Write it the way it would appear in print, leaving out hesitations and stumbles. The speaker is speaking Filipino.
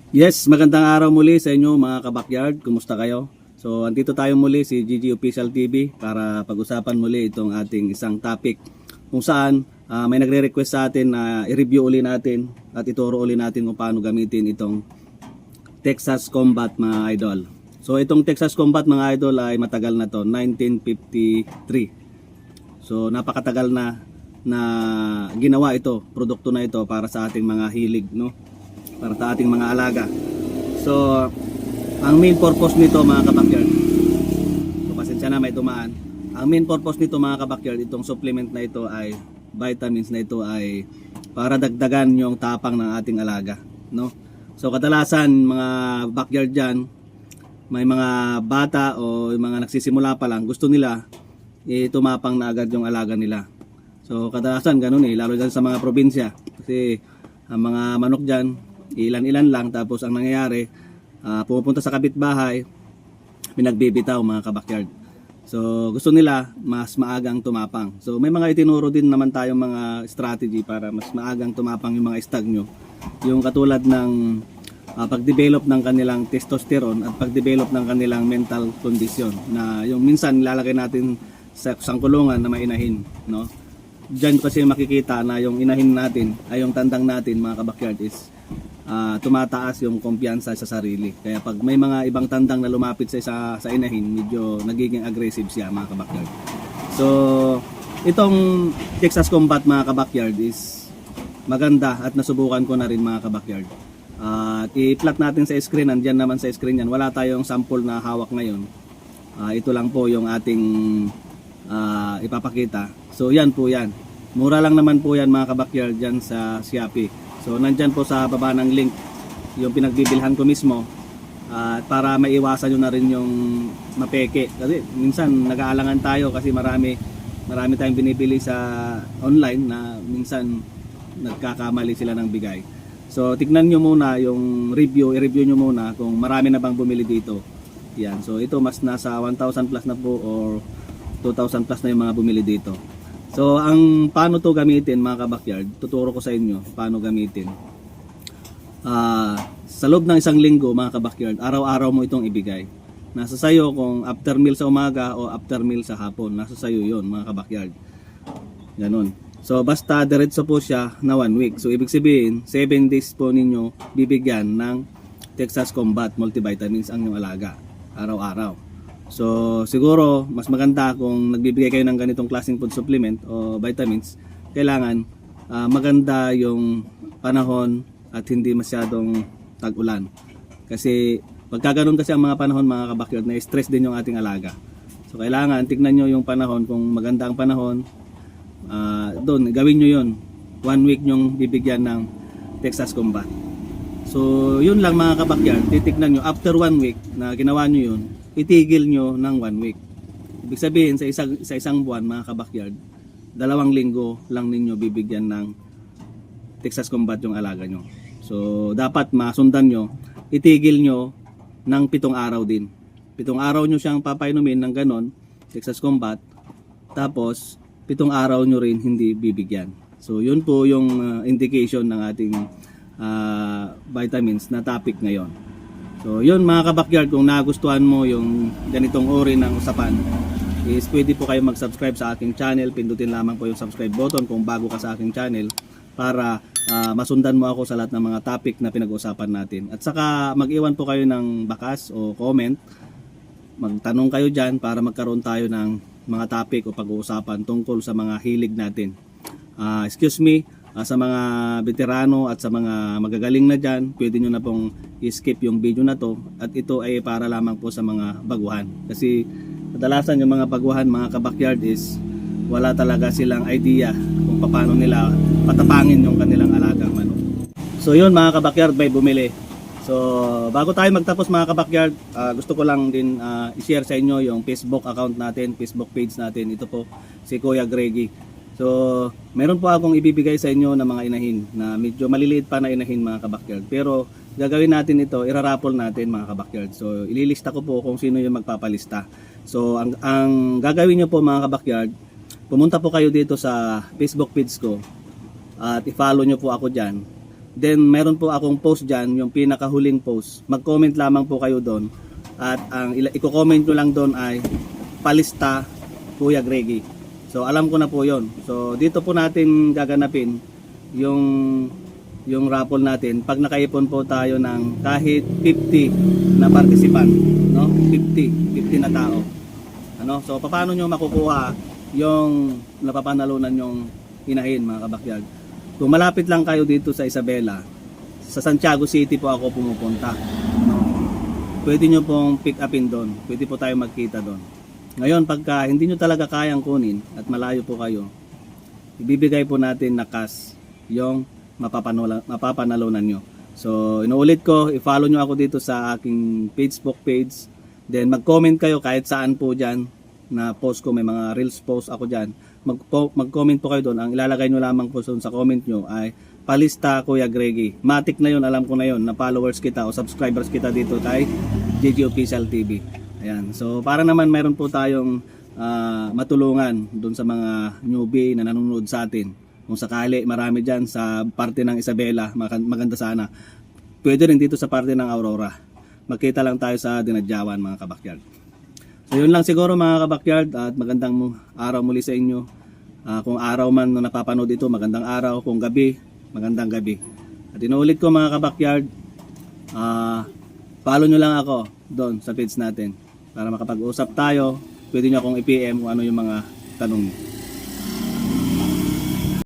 Yes, magandang araw muli sa inyo mga kabakyard. Kumusta kayo? So, andito tayo muli si GG Official TV para pag-usapan muli itong ating isang topic kung saan may nagre-request sa atin na i-review uli natin at ituro uli natin kung paano gamitin itong Texas Combat mga idol. So, itong Texas Combat mga idol ay matagal na to, 1953. So, napakatagal na ginawa ito, produkto na ito para sa ating mga hilig, no? Para sa ating mga alaga. So, ang main purpose nito mga kabakyard, so pasensya na may tumaan. Ang main purpose nito mga kabakyard, itong supplement na ito ay vitamins na ito ay para dagdagan yung tapang ng ating alaga, no? So kadalasan mga backyard dyan, may mga bata o yung mga nagsisimula pa lang, gusto nila tumapang na agad yung alaga nila. So kadalasan ganun lalo dyan sa mga probinsya, kasi ang mga manok dyan ilan-ilan lang, tapos ang nangyayari pumupunta sa kapitbahay, pinagbibitaw mga kabakyard. So gusto nila mas maagang tumapang. So may mga itinuro din naman tayong mga strategy para mas maagang tumapang yung mga stag nyo. Yung katulad ng pag-develop ng kanilang testosterone at pag-develop ng kanilang mental condition, na yung minsan nilalagay natin sa sangkulungan na mainahin, no? Diyan kasi makikita na yung inahin natin ay yung tandang natin mga kabakyard is tumataas yung kumpiyansa sa sarili. Kaya pag may mga ibang tandang na lumapit sa inahin, medyo nagiging aggressive siya mga kabakyard. So itong Texas Combat mga kabakyard is maganda at nasubukan ko na rin mga kabakyard. At i-plot natin sa screen, andyan naman sa screen yan. Wala tayong sample na hawak ngayon. Ito lang po yung ating ipapakita. So yan po yan. Mura lang naman po yan mga kabakyard dyan sa Shopee. So nandyan po sa baba ng link yung pinagbibilhan ko mismo, para maiwasan nyo na rin yung mapeke. Kasi minsan nag-aalangan tayo kasi marami tayong binibili sa online na minsan nagkakamali sila ng bigay. So tignan nyo muna yung i-review nyo muna kung marami na bang bumili dito. Yan. So ito mas nasa 1,000 plus na po or 2,000 plus na yung mga bumili dito. So ang paano to gamitin mga kabakyard, tuturo ko sa inyo paano gamitin. Sa loob ng isang linggo mga kabakyard, araw-araw mo itong ibigay. Nasa sayo kung after meal sa umaga o after meal sa hapon, nasa sayo yon mga kabakyard. Ganun. So basta diretso po siya na 1 week. So ibig sabihin 7 days po ninyo bibigyan ng Texas Combat multivitamins ang inyong alaga araw-araw. So siguro mas maganda kung nagbibigay kayo ng ganitong klaseng food supplement o vitamins, kailangan maganda yung panahon at hindi masyadong tag-ulan. Kasi pagkaganon kasi ang mga panahon mga kabakyard, na stress din yung ating alaga. So kailangan tignan nyo yung panahon, kung maganda ang panahon, doon gawin nyo yun. 1 week nyong bibigyan ng Texas Combat. So yun lang mga kabakyard, titignan nyo after 1 week na ginawa nyo yun, itigil nyo ng 1 week. Ibig sabihin sa isang buwan mga kabakyard, 2 linggo lang ninyo bibigyan ng Texas Combat yung alaga nyo. So dapat masundan nyo, itigil nyo ng 7 araw din. 7 araw nyo siyang papainumin ng ganon, Texas Combat, tapos 7 araw nyo rin hindi bibigyan. So yun po yung indication ng ating vitamins na topic ngayon. So yun mga kabakyard, kung nagustuhan mo yung ganitong uri ng usapan, is pwede po kayo mag-subscribe sa aking channel. Pindutin lamang po yung subscribe button kung bago ka sa aking channel, para masundan mo ako sa lahat ng mga topic na pinag-uusapan natin. At saka mag-iwan po kayo ng bakas o comment, magtanong kayo dyan para magkaroon tayo ng mga topic o pag-uusapan tungkol sa mga hilig natin. Excuse me, sa mga veterano at sa mga magagaling na dyan, pwede nyo na pong i-skip yung video na to, at ito ay para lamang po sa mga baguhan. Kasi kadalasan yung mga baguhan mga kabakyard is wala talaga silang idea kung paano nila patapangin yung kanilang alagang manok. So yun mga kabakyard, may bumili. So bago tayo magtapos mga kabakyard, gusto ko lang din i-share sa inyo yung Facebook account natin, Facebook page natin. Ito po si Kuya Greggy. So, meron po akong ibibigay sa inyo ng mga inahin na medyo maliliit pa na inahin mga kabakyard. Pero gagawin natin ito, iraraffle natin mga kabakyard. So, ililista ko po kung sino yung magpapalista. So, ang gagawin nyo po mga kabakyard, pumunta po kayo dito sa Facebook page ko at i-follow nyo po ako dyan. Then meron po akong post dyan, yung pinakahuling post. Mag-comment lamang po kayo doon. At ang i-comment nyo lang doon ay palista Kuya Greggy. So alam ko na po yon. So dito po natin gaganapin yung raffle natin. Pag nakaipon po tayo ng kahit 50 na participant, no? 50 na tao. Ano? So paano nyo makukuha yung napapanalunan yung hinahin, mga kabakyard? Kung malapit lang kayo dito sa Isabela, sa Santiago City po ako pumupunta. No? Pwede nyo pong pick upin doon. Pwede po tayo magkita doon. Ngayon, pagka hindi nyo talaga kayang kunin at malayo po kayo, ibibigay po natin na cash yung mapapanalunan nyo. So, inuulit ko, i-follow nyo ako dito sa aking Facebook page. Then, mag-comment kayo kahit saan po dyan na post ko. May mga reels post ako dyan. Mag-comment po kayo doon. Ang ilalagay nyo lamang po sa comment nyo ay palista Kuya Greggy. Matik na yun, alam ko na yun, na followers kita o subscribers kita dito kay GG Official TV. Ayan. So para naman mayroon po tayong matulungan doon sa mga newbie na nanonood sa atin. Kung sakali marami dyan sa parte ng Isabela, maganda sana. Pwede rin dito sa parte ng Aurora. Magkita lang tayo sa Dinadyawan, mga kabakyard. So yun lang siguro, mga kabakyard, at magandang araw muli sa inyo. Kung araw man na napapanood ito, magandang araw. Kung gabi, magandang gabi. At inuulit ko, mga kabakyard, follow nyo lang ako doon sa page natin para makapag-usap tayo. Pwede nyo akong i-PM kung ano yung mga tanong nyo.